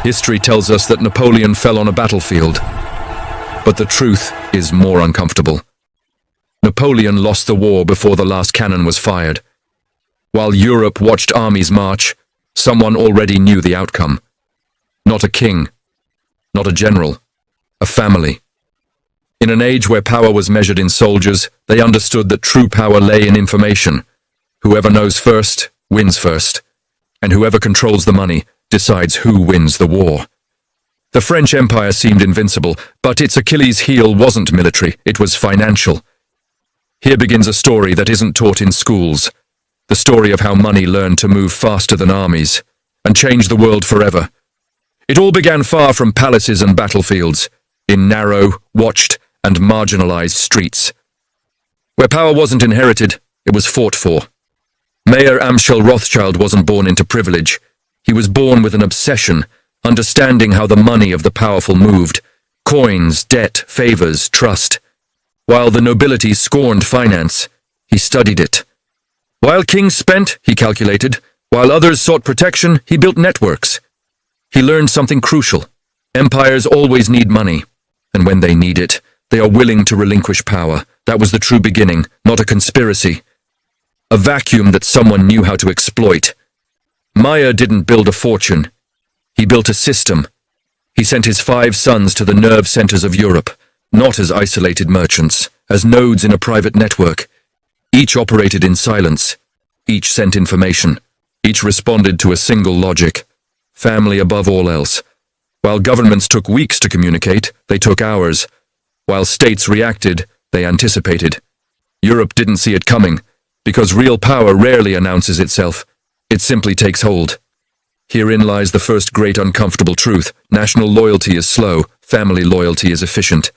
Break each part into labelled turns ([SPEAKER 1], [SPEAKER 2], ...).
[SPEAKER 1] History tells us that Napoleon fell on a battlefield, but the truth is more uncomfortable. Napoleon lost the war before the last cannon was fired. While Europe watched armies march, someone already knew the outcome. Not a king, not a general, a family. In an age where power was measured in soldiers, they understood that true power lay in information. Whoever knows first, wins first. And whoever controls the money decides who wins the war. The French Empire seemed invincible, but its Achilles heel wasn't military, it was financial. Here begins a story that isn't taught in schools. The story of how money learned to move faster than armies, and change the world forever. It all began far from palaces and battlefields, in narrow, watched, and marginalized streets. Where power wasn't inherited, it was fought for. Mayor Amschel Rothschild wasn't born into privilege. He was born with an obsession, understanding how the money of the powerful moved. Coins, debt, favors, trust. While the nobility scorned finance, he studied it. While kings spent, he calculated. While others sought protection, he built networks. He learned something crucial. Empires always need money, and when they need it, they are willing to relinquish power. That was the true beginning, not a conspiracy. A vacuum that someone knew how to exploit. Meyer didn't build a fortune. He built a system. He sent his 5 sons to the nerve centers of Europe, not as isolated merchants, as nodes in a private network. Each operated in silence. Each sent information. Each responded to a single logic. Family above all else. While governments took weeks to communicate, they took hours. While states reacted, they anticipated. Europe didn't see it coming, because real power rarely announces itself. It simply takes hold. Herein lies the first great uncomfortable truth. National loyalty is slow, family loyalty is efficient.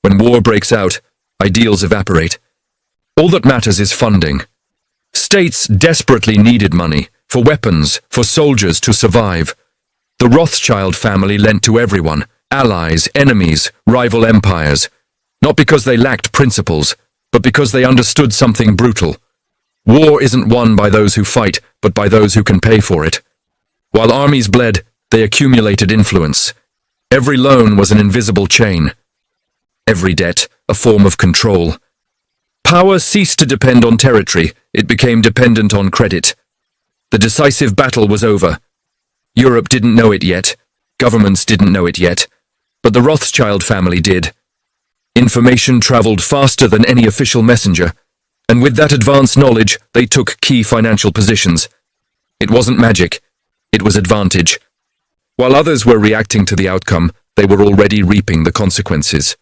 [SPEAKER 1] When war breaks out, ideals evaporate. All that matters is funding. States desperately needed money, for weapons, for soldiers to survive. The Rothschild family lent to everyone, allies, enemies, rival empires, not because they lacked principles, but because they understood something brutal. War isn't won by those who fight, but by those who can pay for it. While armies bled, they accumulated influence. Every loan was an invisible chain. Every debt, a form of control. Power ceased to depend on territory, it became dependent on credit. The decisive battle was over. Europe didn't know it yet, governments didn't know it yet, but the Rothschild family did. Information traveled faster than any official messenger, and with that advanced knowledge, they took key financial positions. It wasn't magic, it was advantage. While others were reacting to the outcome, they were already reaping the consequences.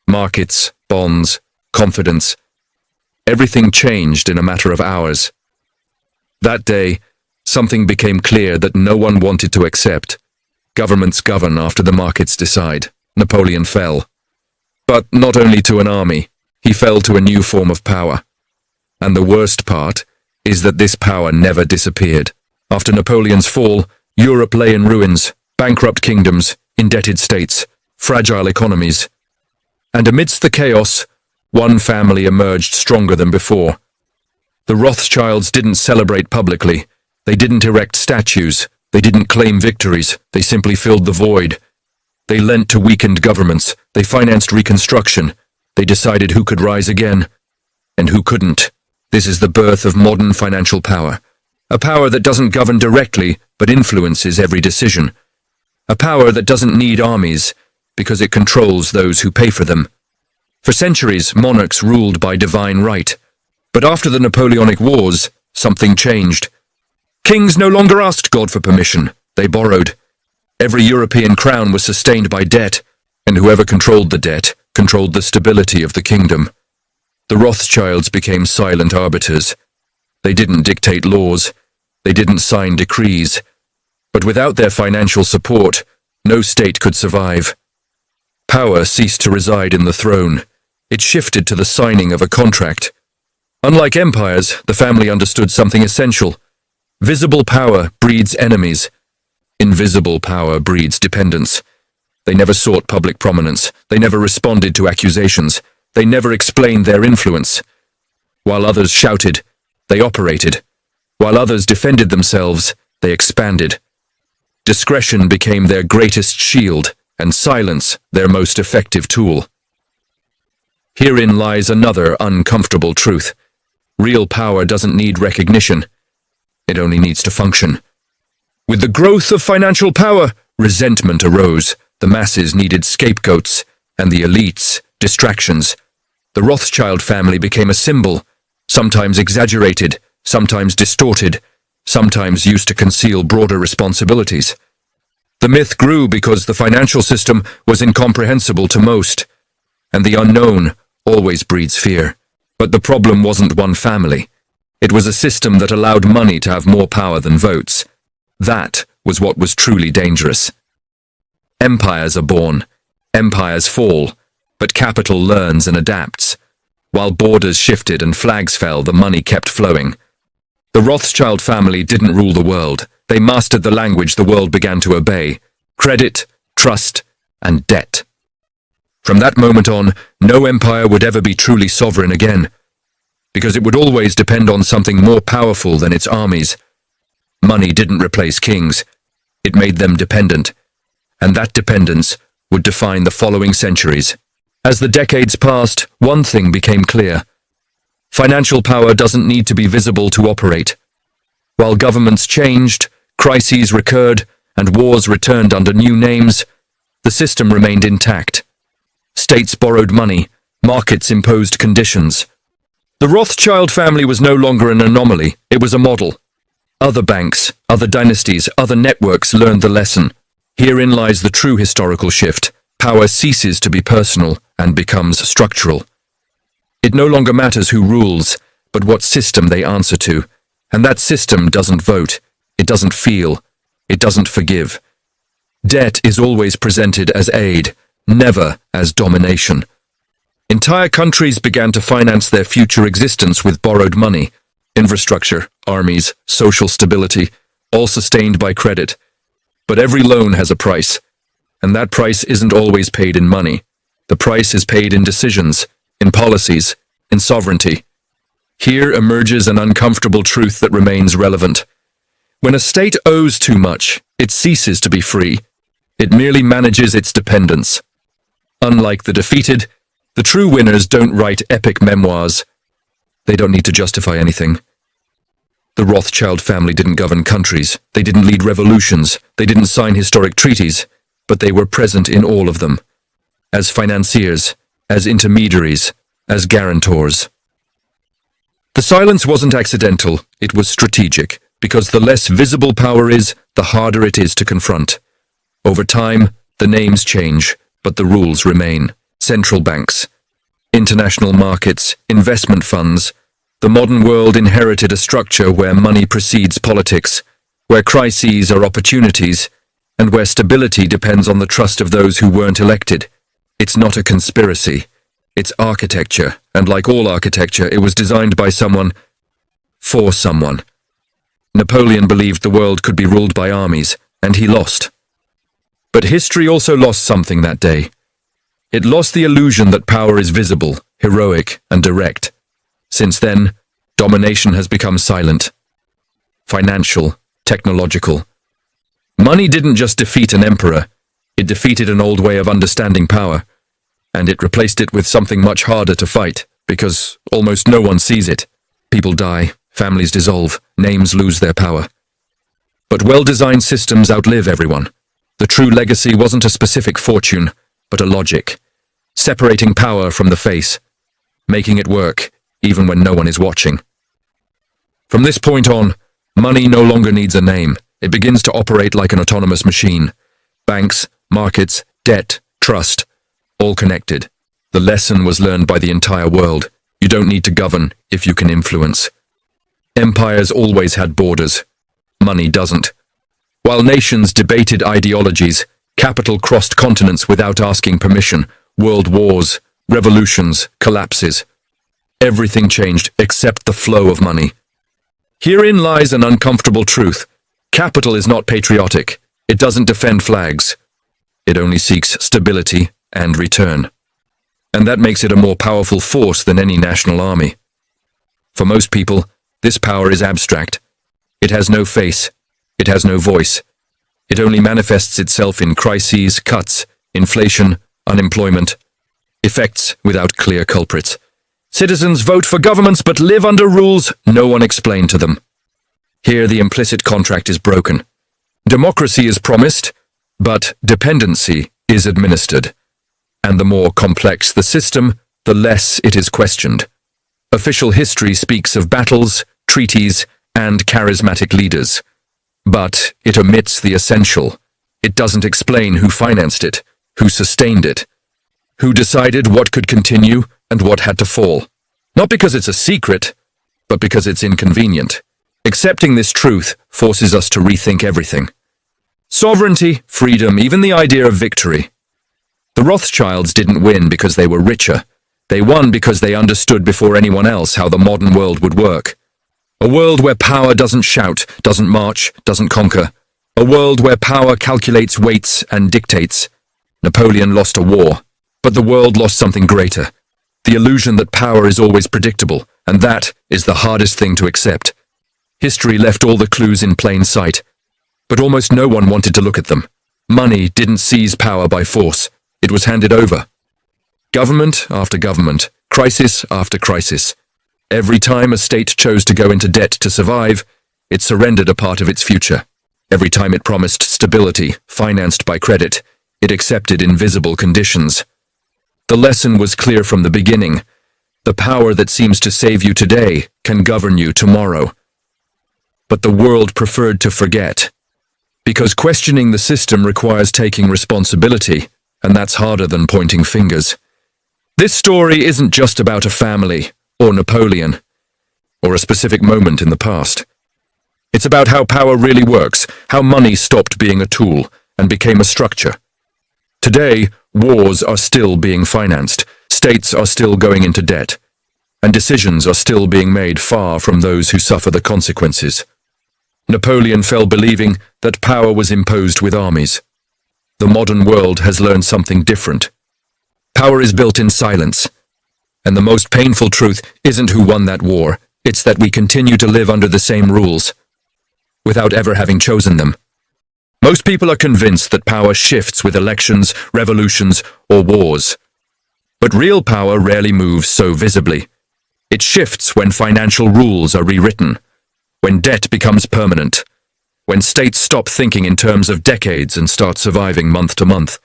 [SPEAKER 1] Markets, bonds, confidence. Everything changed in a matter of hours. That day, something became clear that no one wanted to accept. Governments govern after the markets decide. Napoleon fell. But not only to an army, he fell to a new form of power. And the worst part is that this power never disappeared. After Napoleon's fall, Europe lay in ruins, bankrupt kingdoms, indebted states, fragile economies. And amidst the chaos, one family emerged stronger than before. The Rothschilds didn't celebrate publicly. They didn't erect statues. They didn't claim victories. They simply filled the void. They lent to weakened governments. They financed reconstruction. They decided who could rise again and who couldn't. This is the birth of modern financial power. A power that doesn't govern directly, but influences every decision. A power that doesn't need armies, because it controls those who pay for them. For centuries, monarchs ruled by divine right. But after the Napoleonic Wars, something changed. Kings no longer asked God for permission. They borrowed. Every European crown was sustained by debt, and whoever controlled the debt controlled the stability of the kingdom. The Rothschilds became silent arbiters. They didn't dictate laws. They didn't sign decrees. But without their financial support, no state could survive. Power ceased to reside in the throne. It shifted to the signing of a contract. Unlike empires, the family understood something essential. Visible power breeds enemies. Invisible power breeds dependence. They never sought public prominence. They never responded to accusations. They never explained their influence. While others shouted, they operated. While others defended themselves, they expanded. Discretion became their greatest shield, and silence their most effective tool. Herein lies another uncomfortable truth. Real power doesn't need recognition. It only needs to function. With the growth of financial power, resentment arose. The masses needed scapegoats, and the elites, distractions. The Rothschild family became a symbol, sometimes exaggerated, sometimes distorted, sometimes used to conceal broader responsibilities. The myth grew because the financial system was incomprehensible to most, and the unknown always breeds fear. But the problem wasn't one family. It was a system that allowed money to have more power than votes. That was what was truly dangerous. Empires are born, empires fall, but capital learns and adapts. While borders shifted and flags fell, the money kept flowing. The Rothschild family didn't rule the world. They mastered the language the world began to obey: credit, trust, and debt. From that moment on, no empire would ever be truly sovereign again, because it would always depend on something more powerful than its armies. Money didn't replace kings. It made them dependent, and that dependence would define the following centuries. As the decades passed, one thing became clear. Financial power doesn't need to be visible to operate. While governments changed, crises recurred, and wars returned under new names, the system remained intact. States borrowed money, markets imposed conditions. The Rothschild family was no longer an anomaly, it was a model. Other banks, other dynasties, other networks learned the lesson. Herein lies the true historical shift. Power ceases to be personal and becomes structural. It no longer matters who rules, but what system they answer to. And that system doesn't vote, it doesn't feel, it doesn't forgive. Debt is always presented as aid, never as domination. Entire countries began to finance their future existence with borrowed money. Infrastructure, armies, social stability, all sustained by credit. But every loan has a price, and that price isn't always paid in money. The price is paid in decisions, in policies, in sovereignty. Here emerges an uncomfortable truth that remains relevant. When a state owes too much, it ceases to be free. It merely manages its dependence. Unlike the defeated, the true winners don't write epic memoirs. They don't need to justify anything. The Rothschild family didn't govern countries. They didn't lead revolutions. They didn't sign historic treaties, but they were present in all of them. As financiers, as intermediaries, as guarantors. The silence wasn't accidental, it was strategic, because the less visible power is, the harder it is to confront. Over time, the names change, but the rules remain. Central banks, international markets, investment funds. The modern world inherited a structure where money precedes politics, where crises are opportunities, and where stability depends on the trust of those who weren't elected. It's not a conspiracy. It's architecture, and like all architecture, it was designed by someone, for someone. Napoleon believed the world could be ruled by armies, and he lost. But history also lost something that day. It lost the illusion that power is visible, heroic, and direct. Since then, domination has become silent. Financial, technological. Money didn't just defeat an emperor, it defeated an old way of understanding power. And it replaced it with something much harder to fight, because almost no one sees it. People die, families dissolve, names lose their power. But well-designed systems outlive everyone. The true legacy wasn't a specific fortune, but a logic, separating power from the face, making it work, even when no one is watching. From this point on, money no longer needs a name. It begins to operate like an autonomous machine. Banks, markets, debt, trust, all connected. The lesson was learned by the entire world. You don't need to govern if you can influence. Empires always had borders. Money doesn't. While nations debated ideologies, capital crossed continents without asking permission. World wars, revolutions, collapses. Everything changed except the flow of money. Herein lies an uncomfortable truth. Capital is not patriotic. It doesn't defend flags. It only seeks stability and return. And that makes it a more powerful force than any national army. For most people, this power is abstract. It has no face. It has no voice. It only manifests itself in crises, cuts, inflation, unemployment, effects without clear culprits. Citizens vote for governments but live under rules no one explained to them. Here the implicit contract is broken. Democracy is promised, but dependency is administered. And the more complex the system, the less it is questioned. Official history speaks of battles, treaties, and charismatic leaders. But it omits the essential. It doesn't explain who financed it, who sustained it, who decided what could continue and what had to fall. Not because it's a secret, but because it's inconvenient. Accepting this truth forces us to rethink everything. Sovereignty, freedom, even the idea of victory. The Rothschilds didn't win because they were richer. They won because they understood before anyone else how the modern world would work. A world where power doesn't shout, doesn't march, doesn't conquer. A world where power calculates weights and dictates. Napoleon lost a war, but the world lost something greater. The illusion that power is always predictable, and that is the hardest thing to accept. History left all the clues in plain sight, but almost no one wanted to look at them. Money didn't seize power by force. It was handed over. Government after government, crisis after crisis. Every time a state chose to go into debt to survive, it surrendered a part of its future. Every time it promised stability, financed by credit, it accepted invisible conditions. The lesson was clear from the beginning. The power that seems to save you today can govern you tomorrow. But the world preferred to forget. Because questioning the system requires taking responsibility, and that's harder than pointing fingers. This story isn't just about a family, or Napoleon, or a specific moment in the past. It's about how power really works, how money stopped being a tool and became a structure. Today, wars are still being financed, states are still going into debt, and decisions are still being made far from those who suffer the consequences. Napoleon fell believing that power was imposed with armies. The modern world has learned something different. Power is built in silence. And the most painful truth isn't who won that war, it's that we continue to live under the same rules, without ever having chosen them. Most people are convinced that power shifts with elections, revolutions, or wars. But real power rarely moves so visibly. It shifts when financial rules are rewritten, when debt becomes permanent, when states stop thinking in terms of decades and start surviving month to month.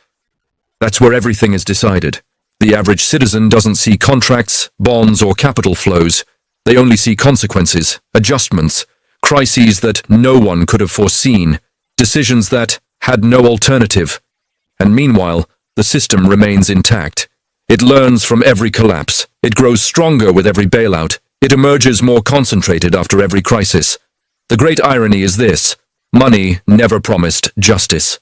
[SPEAKER 1] That's where everything is decided. The average citizen doesn't see contracts, bonds, or capital flows. They only see consequences, adjustments, crises that no one could have foreseen, decisions that had no alternative. And meanwhile, the system remains intact. It learns from every collapse. It grows stronger with every bailout. It emerges more concentrated after every crisis. The great irony is this: money never promised justice.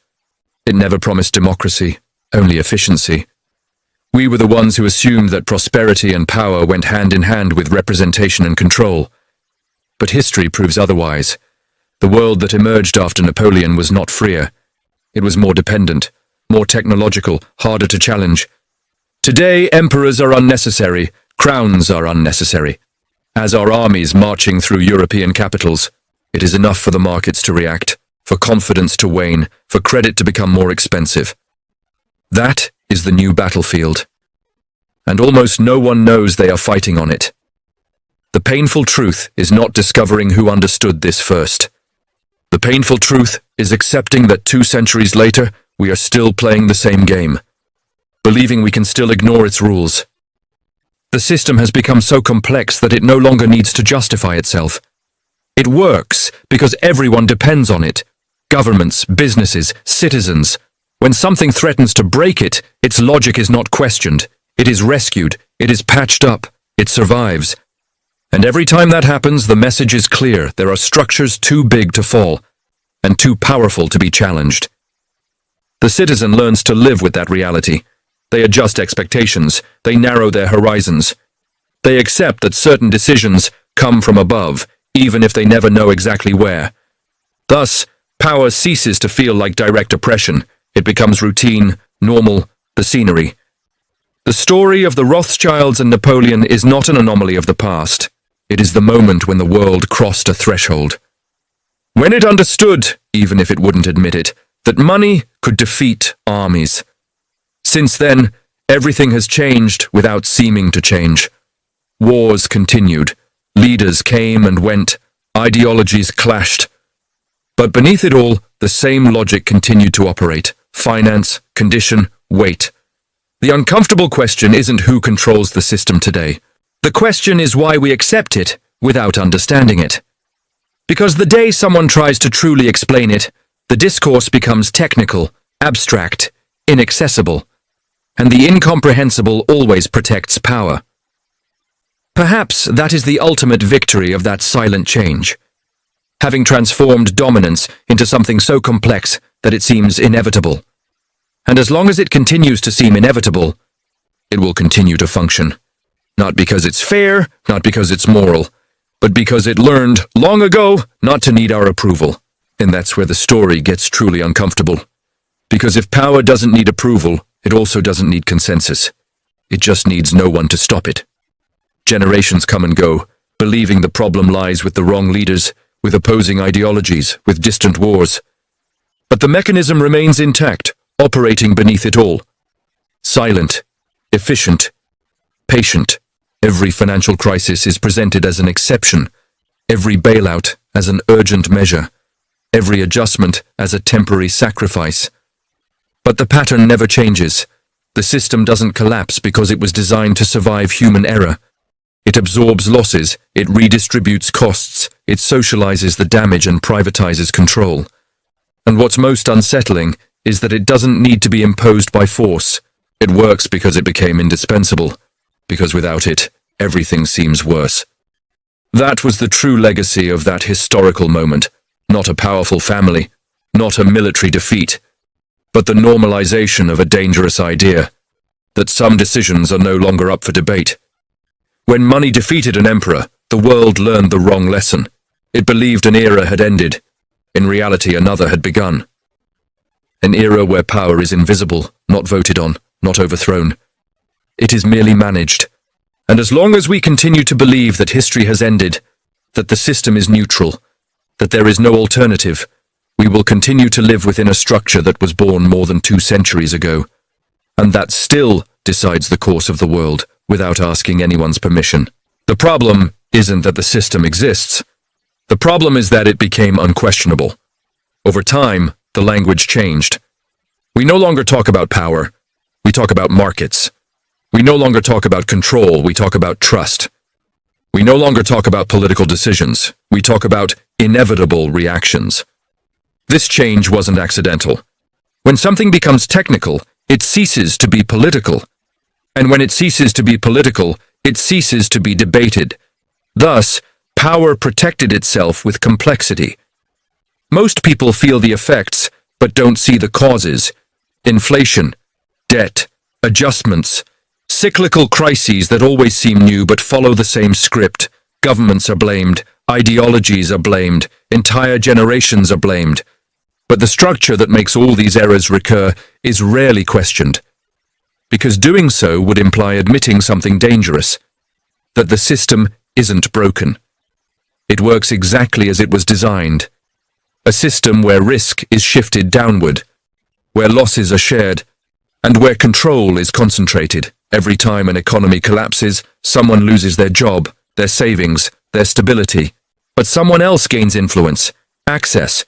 [SPEAKER 1] It never promised democracy, only efficiency. We were the ones who assumed that prosperity and power went hand in hand with representation and control. But history proves otherwise. The world that emerged after Napoleon was not freer. It was more dependent, more technological, harder to challenge. Today, emperors are unnecessary, crowns are unnecessary. As are armies marching through European capitals, it is enough for the markets to react, for confidence to wane, for credit to become more expensive. That is the new battlefield. And almost no one knows they are fighting on it. The painful truth is not discovering who understood this first. The painful truth is accepting that 2 centuries later, we are still playing the same game, believing we can still ignore its rules. The system has become so complex that it no longer needs to justify itself. It works because everyone depends on it. Governments, businesses, citizens. When something threatens to break it, its logic is not questioned. It is rescued. It is patched up. It survives. And every time that happens, the message is clear. There are structures too big to fall and too powerful to be challenged. The citizen learns to live with that reality. They adjust expectations. They narrow their horizons. They accept that certain decisions come from above, even if they never know exactly where. Thus, power ceases to feel like direct oppression. It becomes routine, normal, the scenery. The story of the Rothschilds and Napoleon is not an anomaly of the past. It is the moment when the world crossed a threshold. When it understood, even if it wouldn't admit it, that money could defeat armies. Since then, everything has changed without seeming to change. Wars continued, leaders came and went, ideologies clashed. But beneath it all, the same logic continued to operate: finance, condition, weight. The uncomfortable question isn't who controls the system today. The question is why we accept it without understanding it. Because the day someone tries to truly explain it, the discourse becomes technical, abstract, inaccessible, and the incomprehensible always protects power. Perhaps that is the ultimate victory of that silent change, having transformed dominance into something so complex that it seems inevitable. And as long as it continues to seem inevitable, it will continue to function. Not because it's fair, not because it's moral, but because it learned long ago not to need our approval. And that's where the story gets truly uncomfortable. Because if power doesn't need approval, it also doesn't need consensus. It just needs no one to stop it. Generations come and go, believing the problem lies with the wrong leaders, with opposing ideologies, with distant wars. But the mechanism remains intact, operating beneath it all. Silent, efficient, patient. Every financial crisis is presented as an exception, every bailout as an urgent measure, every adjustment as a temporary sacrifice. But the pattern never changes. The system doesn't collapse because it was designed to survive human error. It absorbs losses, it redistributes costs, it socializes the damage and privatizes control. And what's most unsettling is that it doesn't need to be imposed by force. It works because it became indispensable, because without it, everything seems worse. That was the true legacy of that historical moment. Not a powerful family, not a military defeat, but the normalization of a dangerous idea, that some decisions are no longer up for debate. When money defeated an emperor, the world learned the wrong lesson. It believed an era had ended. In reality, another had begun. An era where power is invisible, not voted on, not overthrown. It is merely managed. And as long as we continue to believe that history has ended, that the system is neutral, that there is no alternative, we will continue to live within a structure that was born more than 2 centuries ago, and that still decides the course of the world without asking anyone's permission. The problem isn't that the system exists. The problem is that it became unquestionable. Over time, the language changed. We no longer talk about power. We talk about markets. We no longer talk about control. We talk about trust. We no longer talk about political decisions. We talk about inevitable reactions. This change wasn't accidental. When something becomes technical, it ceases to be political. And when it ceases to be political, it ceases to be debated. Thus, power protected itself with complexity. Most people feel the effects, but don't see the causes. Inflation, debt, adjustments, cyclical crises that always seem new but follow the same script. Governments are blamed, ideologies are blamed, entire generations are blamed. But the structure that makes all these errors recur is rarely questioned, because doing so would imply admitting something dangerous, that the system isn't broken. It works exactly as it was designed. A system where risk is shifted downward, where losses are shared, and where control is concentrated. Every time an economy collapses, someone loses their job, their savings, their stability. But someone else gains influence, access,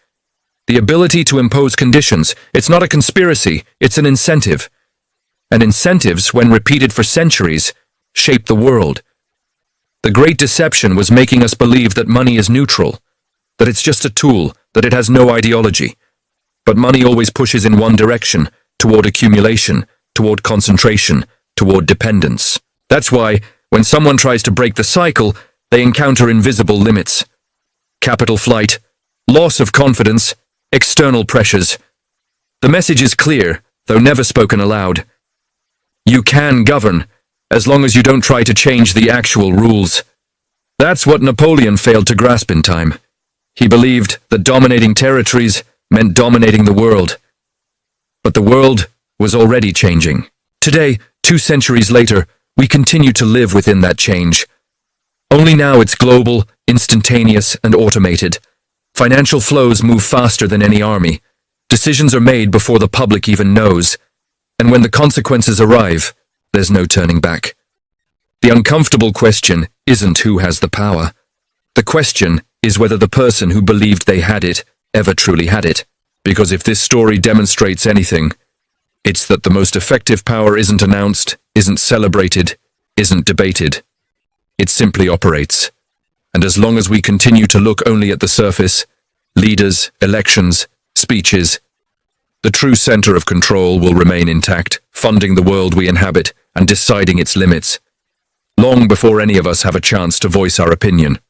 [SPEAKER 1] the ability to impose conditions. It's not a conspiracy, it's an incentive. And incentives, when repeated for centuries, shape the world. The great deception was making us believe that money is neutral, that it's just a tool, that it has no ideology. But money always pushes in one direction, toward accumulation, toward concentration, toward dependence. That's why, when someone tries to break the cycle, they encounter invisible limits. Capital flight, loss of confidence, external pressures. The message is clear, though never spoken aloud. You can govern, as long as you don't try to change the actual rules. That's what Napoleon failed to grasp in time. He believed that dominating territories meant dominating the world. But the world was already changing. Today, 2 centuries later, we continue to live within that change. Only now it's global, instantaneous, and automated. Financial flows move faster than any army. Decisions are made before the public even knows, and when the consequences arrive, there's no turning back. The uncomfortable question isn't who has the power. The question is whether the person who believed they had it ever truly had it. Because if this story demonstrates anything, it's that the most effective power isn't announced, isn't celebrated, isn't debated. It simply operates. And as long as we continue to look only at the surface, leaders, elections, speeches, the true center of control will remain intact, funding the world we inhabit and deciding its limits, long before any of us have a chance to voice our opinion.